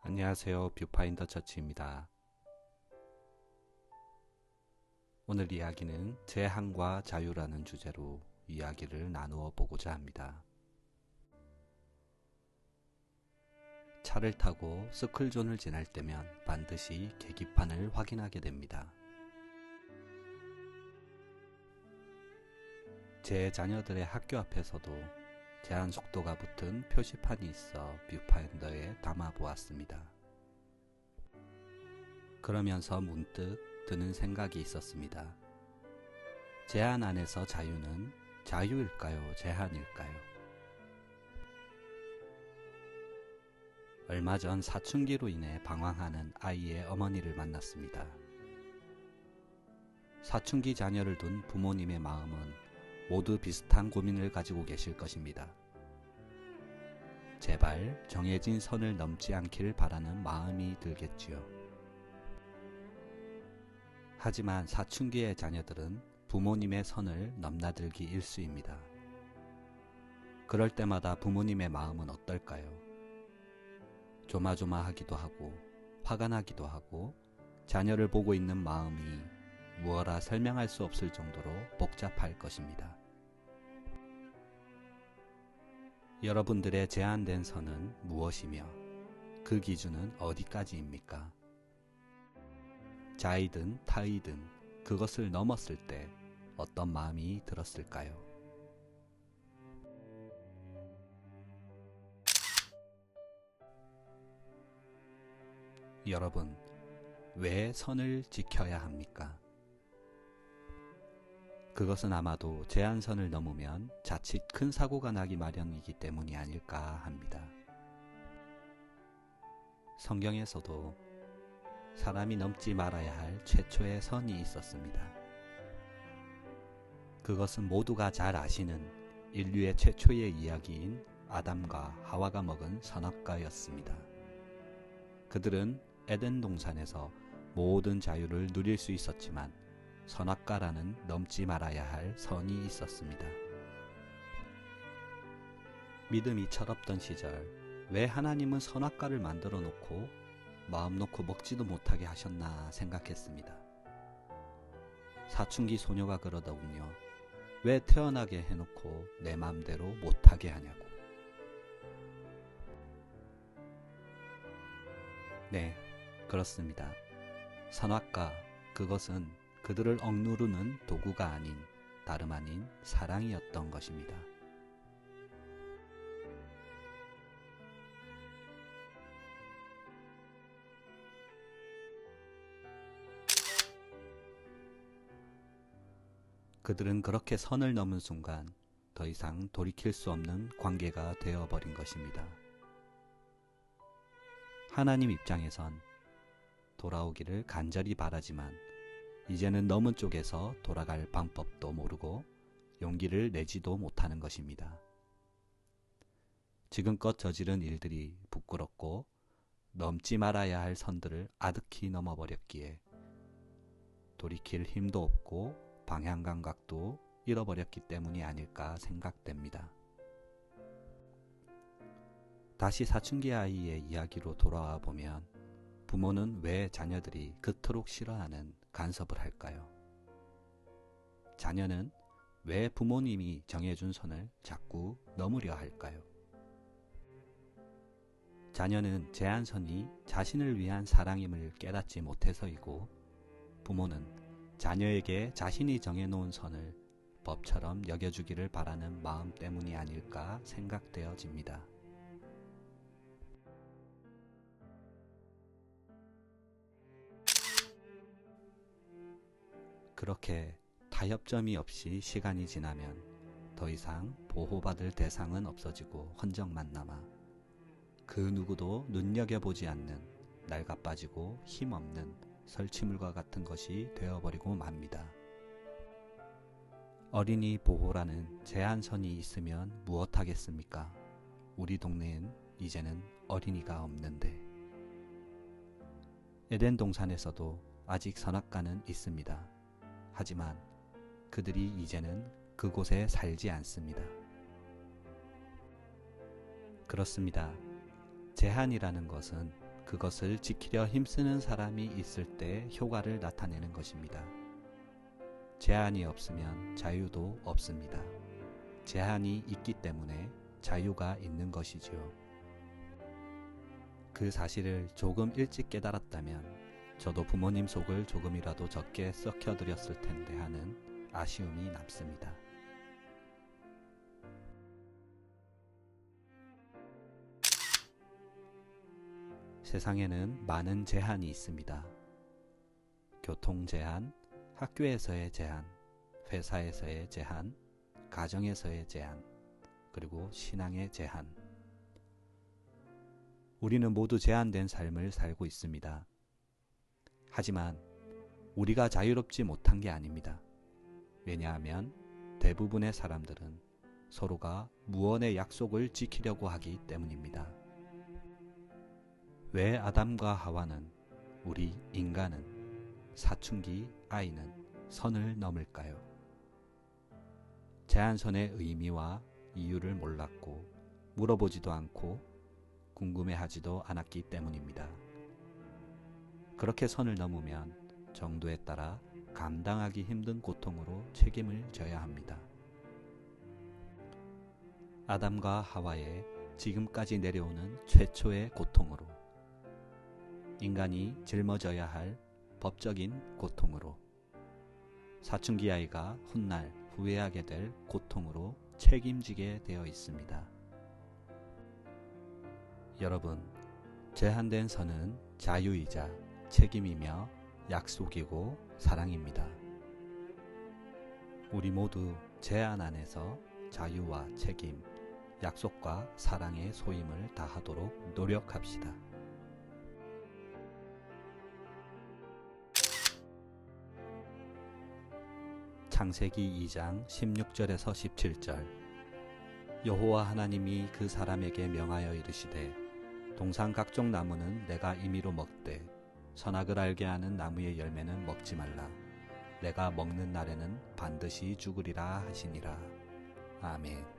안녕하세요. 뷰파인더 처치입니다. 오늘 이야기는 제한과 자유라는 주제로 이야기를 나누어 보고자 합니다. 차를 타고 스쿨존을 지날 때면 반드시 계기판을 확인하게 됩니다. 제 자녀들의 학교 앞에서도 제한 속도가 붙은 표시판이 있어 뷰파인더에 담아 보았습니다. 그러면서 문득 드는 생각이 있었습니다. 제한 안에서 자유는 자유일까요? 제한일까요? 얼마 전 사춘기로 인해 방황하는 아이의 어머니를 만났습니다. 사춘기 자녀를 둔 부모님의 마음은 모두 비슷한 고민을 가지고 계실 것입니다. 제발 정해진 선을 넘지 않기를 바라는 마음이 들겠지요. 하지만 사춘기의 자녀들은 부모님의 선을 넘나들기 일쑤입니다. 그럴 때마다 부모님의 마음은 어떨까요? 조마조마하기도 하고 화가 나기도 하고 자녀를 보고 있는 마음이 무어라 설명할 수 없을 정도로 복잡할 것입니다. 여러분들의 제한된 선은 무엇이며 그 기준은 어디까지입니까? 자이든 타이든 그것을 넘었을 때 어떤 마음이 들었을까요? 여러분, 왜 선을 지켜야 합니까? 그것은 아마도 제한선을 넘으면 자칫 큰 사고가 나기 마련이기 때문이 아닐까 합니다. 성경에서도 사람이 넘지 말아야 할 최초의 선이 있었습니다. 그것은 모두가 잘 아시는 인류의 최초의 이야기인 아담과 하와가 먹은 선악과였습니다. 그들은 에덴 동산에서 모든 자유를 누릴 수 있었지만 선악과라는 넘지 말아야 할 선이 있었습니다. 믿음이 철없던 시절 왜 하나님은 선악과를 만들어 놓고 마음 놓고 먹지도 못하게 하셨나 생각했습니다. 사춘기 소녀가 그러더군요. 왜 태어나게 해놓고 내 맘대로 못하게 하냐고. 네, 그렇습니다. 선악과, 그것은 그들을 억누르는 도구가 아닌 다름 아닌 사랑이었던 것입니다. 그들은 그렇게 선을 넘은 순간 더 이상 돌이킬 수 없는 관계가 되어버린 것입니다. 하나님 입장에선 돌아오기를 간절히 바라지만 이제는 넘은 쪽에서 돌아갈 방법도 모르고 용기를 내지도 못하는 것입니다. 지금껏 저지른 일들이 부끄럽고 넘지 말아야 할 선들을 아득히 넘어버렸기에 돌이킬 힘도 없고 방향 감각도 잃어버렸기 때문이 아닐까 생각됩니다. 다시 사춘기 아이의 이야기로 돌아와 보면 부모는 왜 자녀들이 그토록 싫어하는 간섭을 할까요? 자녀는 왜 부모님이 정해준 선을 자꾸 넘으려 할까요? 자녀는 제한선이 자신을 위한 사랑임을 깨닫지 못해서이고 부모는 자녀에게 자신이 정해놓은 선을 법처럼 여겨주기를 바라는 마음 때문이 아닐까 생각되어집니다. 그렇게 타협점이 없이 시간이 지나면 더 이상 보호받을 대상은 없어지고 흔적만 남아 그 누구도 눈여겨보지 않는 낡아빠지고 힘없는 설치물과 같은 것이 되어버리고 맙니다. 어린이 보호라는 제한선이 있으면 무엇하겠습니까? 우리 동네엔 이제는 어린이가 없는데. 에덴 동산에서도 아직 선악과는 있습니다. 하지만 그들이 이제는 그곳에 살지 않습니다. 그렇습니다. 제한이라는 것은 그것을 지키려 힘쓰는 사람이 있을 때 효과를 나타내는 것입니다. 제한이 없으면 자유도 없습니다. 제한이 있기 때문에 자유가 있는 것이지요. 그 사실을 조금 일찍 깨달았다면 저도 부모님 속을 조금이라도 적게 썩혀드렸을 텐데 하는 아쉬움이 남습니다. 세상에는 많은 제한이 있습니다. 교통 제한, 학교에서의 제한, 회사에서의 제한, 가정에서의 제한, 그리고 신앙의 제한. 우리는 모두 제한된 삶을 살고 있습니다. 하지만 우리가 자유롭지 못한 게 아닙니다. 왜냐하면 대부분의 사람들은 서로가 무언의 약속을 지키려고 하기 때문입니다. 왜 아담과 하와는, 우리 인간은, 사춘기 아이는 선을 넘을까요? 제한선의 의미와 이유를 몰랐고 물어보지도 않고 궁금해하지도 않았기 때문입니다. 그렇게 선을 넘으면 정도에 따라 감당하기 힘든 고통으로 책임을 져야 합니다. 아담과 하와의 지금까지 내려오는 최초의 고통으로, 인간이 짊어져야 할 법적인 고통으로, 사춘기 아이가 훗날 후회하게 될 고통으로 책임지게 되어 있습니다. 여러분, 제한된 선은 자유이자 책임이며 약속이고 사랑입니다. 우리 모두 제한 안에서 자유와 책임, 약속과 사랑의 소임을 다하도록 노력합시다. 창세기 2장 16절에서 17절. 여호와 하나님이 그 사람에게 명하여 이르시되 동산 각종 나무는 내가 임의로 먹되 선악을 알게 하는 나무의 열매는 먹지 말라. 내가 먹는 날에는 반드시 죽으리라 하시니라. 아멘.